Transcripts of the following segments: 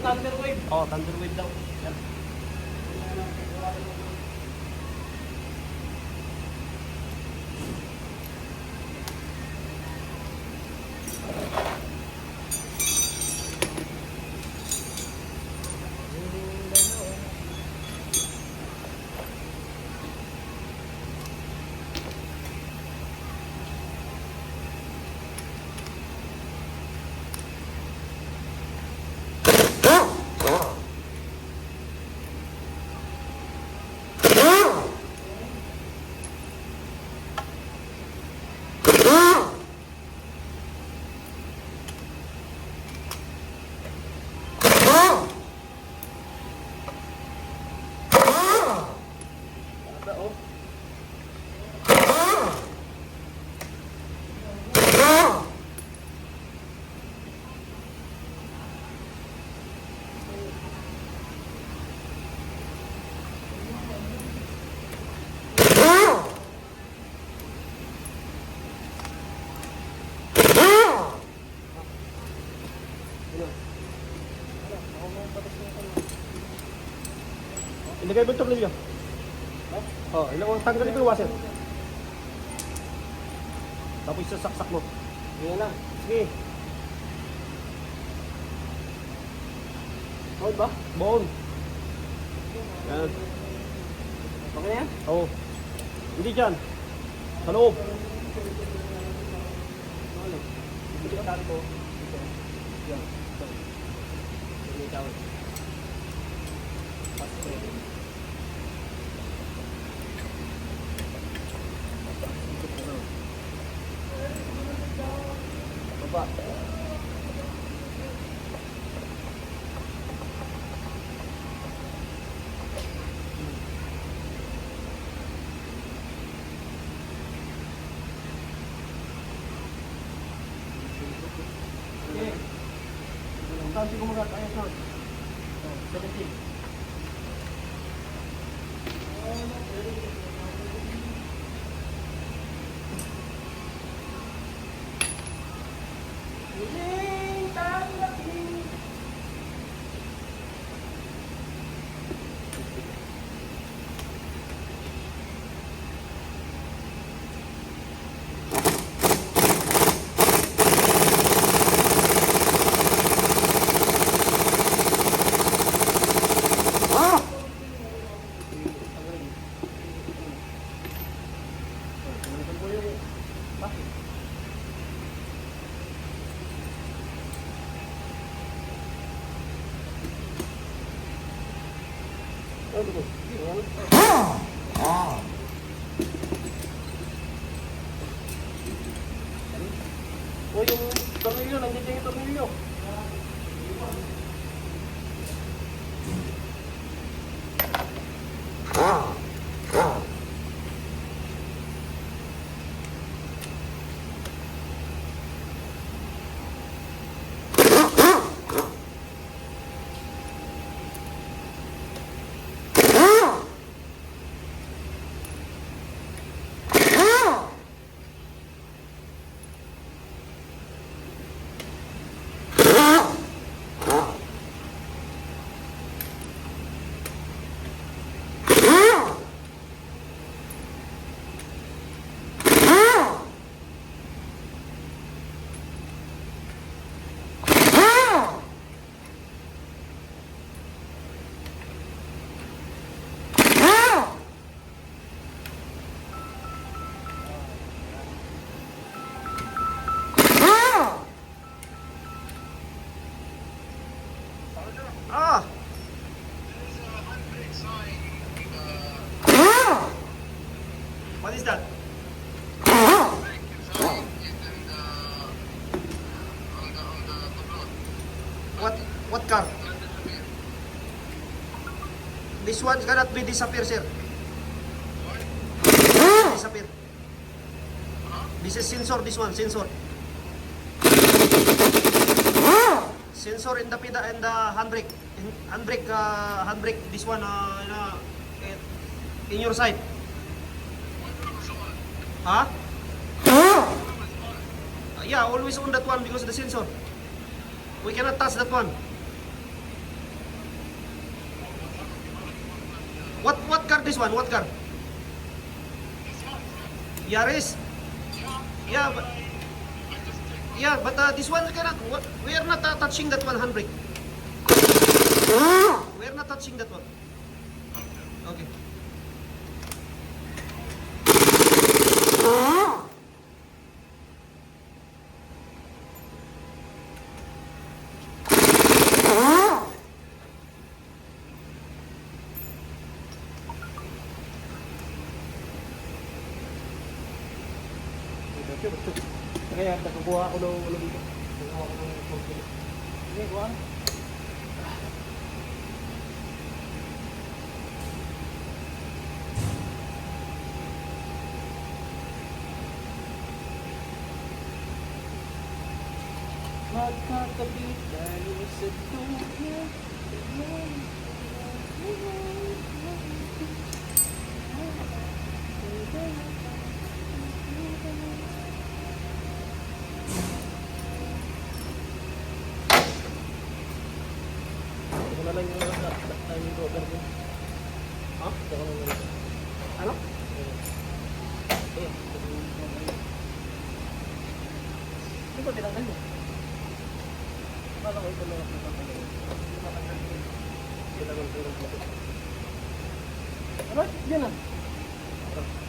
Thunder Wave. Oh, Thunder Wave daw. Yan. Ilagay mo yung tornilyo. Oh, tanggalin mo yung washer. Tapos sasaksak mo. Yan lang. Sige. Hold ba? Bone. Yan. Okay na yan? Oo. Hindi dyan. Sa loob. Hindi ko sabi ko. Yan. Hindi ko sabi. Baba. Okay. Saan ko magkakayas na? 17. O yung tornilyo, nandiyan yung tornilyo. Ah! What is that? What car? This one cannot be disappear, sir. Disappear. This is sensor, this one, sensor. Sensor in the pida and the handbrake. Handbrake, this one in your side. Huh? Yeah, always on that one because of the sensor. We cannot touch that one. What car this one? What car? Yaris? Yeah, but this one cannot. We are not touching that one handbrake. We are not touching that one. Okay. Kaya nagkukuha ako ng ulo dito. Nagkukuha ako ng pagkili. Sige, kuha. Magkakabit dahil sa dunya. Ito na lang yung timing cover ko. Ha? Ito ko lang lang. Ano? Ito ba tinanggal mo? Kala ko ito lang ang tinanggal. Kailangan ko lang ito. Alright, yan na.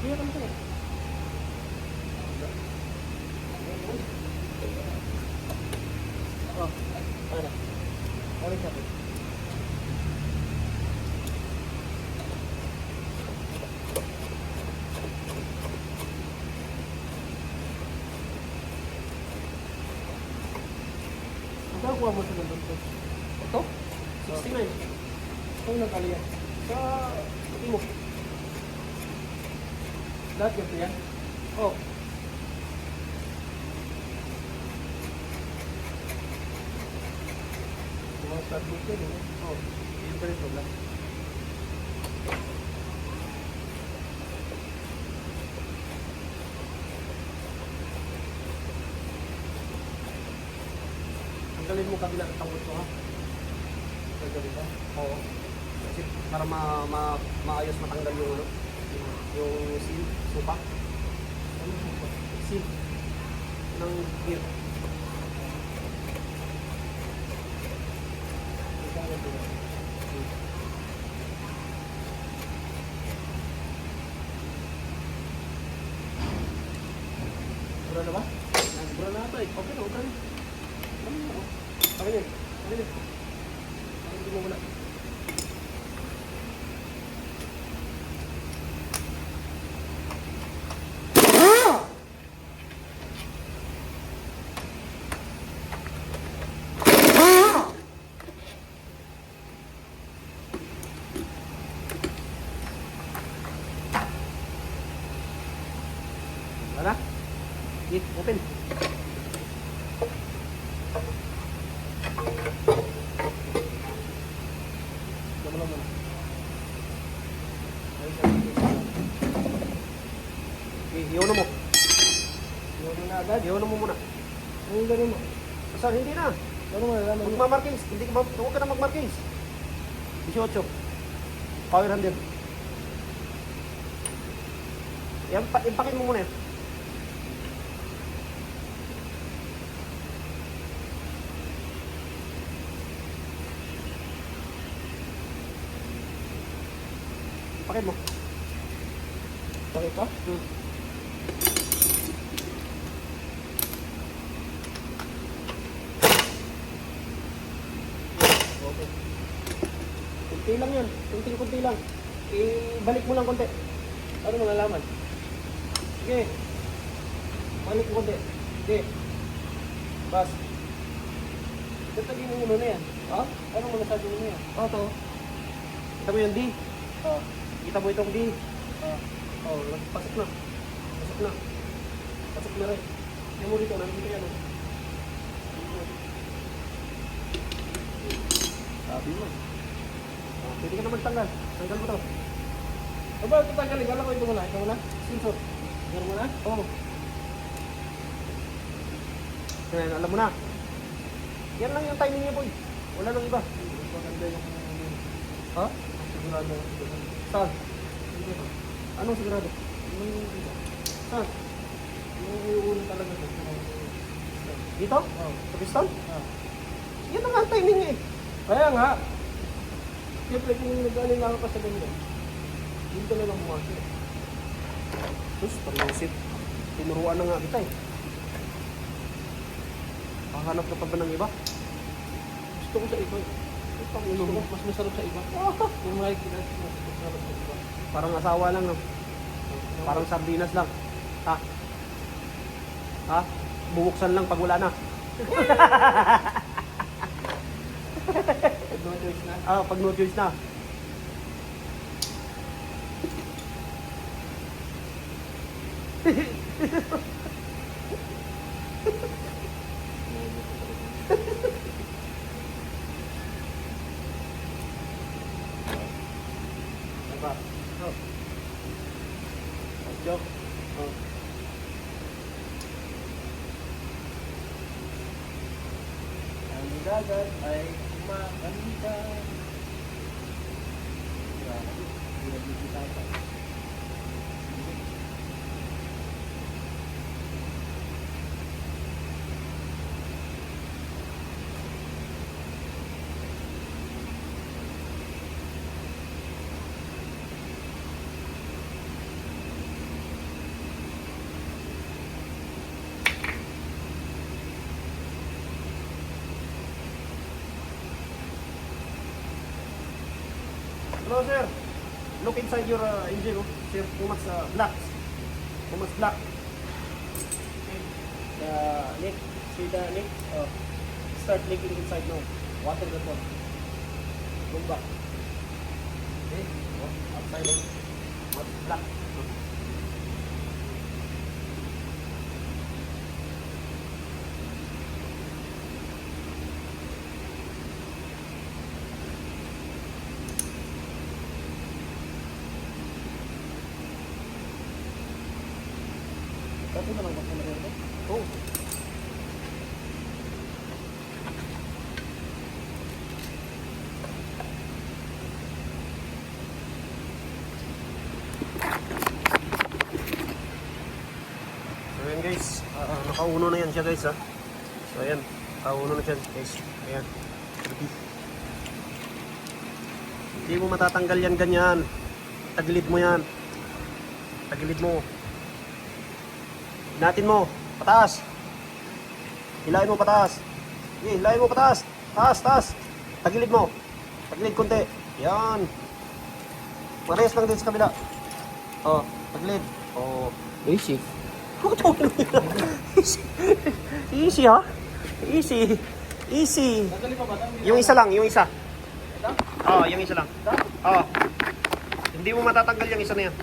Kaya kami ito. Oh, ano? Alright, sabi. Ang kuha mo sa nandun to? Ito? 69. Saan nagkali yan? Sa mo. Lahat ganito yan? Oo. Mga start book yan eh. Oo. Yung pa rin ito lang. Tanggalin mo kabila ng tangkot ko ha. Tanggalin ba? Oo. Kasi para maayos matanggal yung ano, yung seal, supa. Ano yung supa? Seal ng gear. Bura na ba? Bura na ito eh. Okay na, okay na. Kami din. Kami din. Kami din mo muna. Wala? Okay, open. Iyon mo. Iyon na agad. Iyon mo muna. Ang gano'n mo. Basta hindi na. Gano'n mo. Magmamarkings. Hindi ka huwag ka na magmarkings. 18. Power handle. Yan, impakin mo muna yan. Impakin mo. Bakit pa? Okay. Kunti lang yan. Kunti lang. Ibalik mo lang konti. Ano mo nalaman? Sige. Balik mo konti. Sige. Bas. Tatagin mo muna na yan. Ha? Ano mo nasabi mo na yan? Ito. Kita mo yung D. Kita mo itong D. Pasok na. Pasok na. Pasok na rin. Yan mo dito. Nandito yan. Sabi mo. Pwede ka na magtanggal. Tanggal mo to. Aba, ito tanggalin. Wala ko ito muna. Ito muna. Sensor. Meron mo na? Oo. Yan, alam mo na. Yan lang yung timing niya, boy. Wala nang iba. Maganda yung... Ha? Sigurado. Saan? Anong sigurado? Saan? Yung iuuna talaga to. Dito? Oo. Sa piston? Ah. Yan ang ang timing niya eh. Kaya nga. Siyempre kung nag-alala ka sa ganyan, dito na lang bumasok. Sus, pag-isip. Tinuruan na nga kita eh. Pahanap ka pa ba ng iba? Gusto ko sa iba. Gusto ko mas masarap sa iba. Kung makikita, mas masarap sa iba. Parang asawa lang no? Parang sardinas lang. Ha? Ha? Bubuksan lang pag wala na. No choice na. Ah, pag no choice na. Apa? Oh. Joke. Oh. Ang dagat ay kumakanta. Hindi nagkikita pa. Hello sir. Look inside your engine, oh. Sir, too much black. Too much black. The leak. See the leak? Oh. Start leaking inside now. Water that one. Go back. Okay. Oh, outside, oh. What? Black. Oh. Dati na lang ba sa ito? Oh. So ayan guys, nakauno na yan siya guys ha. So ayan, nakauno na siya guys. Ayan. Hindi mo matatanggal yan ganyan. Tagilid mo yan. Tagilid mo. Hinatin mo, pataas. Hilahin mo pataas. Sige, hilahin mo pataas. Taas, taas. Tagilid mo. Tagilid konti. Yan. Parehas lang din sa kabila. Oh, tagilid. Oh. Basic. Easy. Easy ha? Easy. Easy. Nagali pa ba? Yung isa lang, yung isa. Ito? Oh, yung isa lang. Oh. Hindi mo matatanggal yung isa na yan.